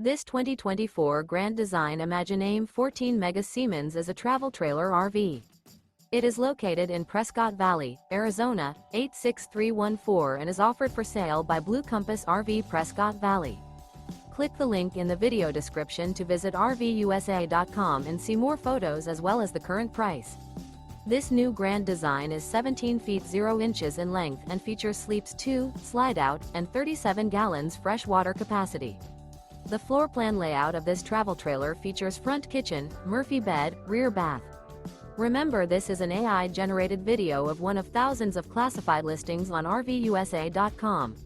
This 2024 Grand Design Imagine 14 Mega Siemens is a travel trailer RV. It is located in Prescott Valley, Arizona, 86314 and is offered for sale by Blue Compass RV Prescott Valley. Click the link in the video description to visit RVUSA.com and see more photos as well as the current price. This new Grand Design is 17 feet 0 inches in length and features sleeps 2, slide-out, and 37 gallons fresh water capacity. The floor plan layout of this travel trailer features front kitchen, Murphy bed, rear bath. Remember, this is an AI-generated video of one of thousands of classified listings on RVUSA.com.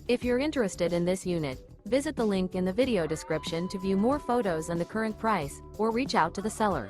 If you're interested in this unit, visit the link in the video description to view more photos and the current price, or reach out to the seller.